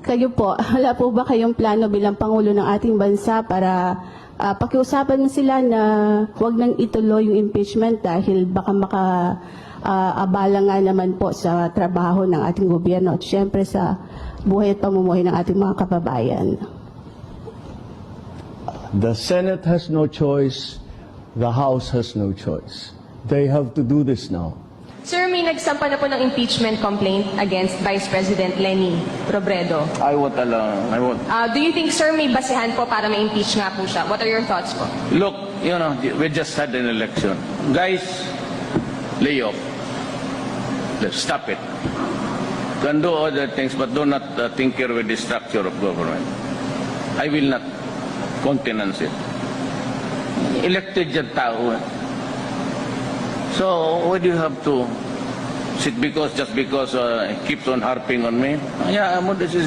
Kayo po, wala po ba kayong plano bilang Pangulo ng ating bansa para pakiusapan mo sila na huwag nang ituloy yung impeachment dahil baka abala nga naman po sa trabaho ng ating gobyerno at syempre sa buhay at pamumuhay ng ating mga kababayan? The Senate has no choice. The House has no choice. They have to do this now. Sir, may nagsampa na po ng impeachment complaint against Vice President Leni Robredo. I won't allow. Do you think, sir, may basehan po para ma-impeach nga po siya? What are your thoughts po? Look, we just had an election. Guys, lay off. Let's stop it. Can do other things, but do not tinker with the structure of government. I will not countenance it. Elected yung tao. So, why do you have to sit just because he keeps on harping on me? Yeah, this is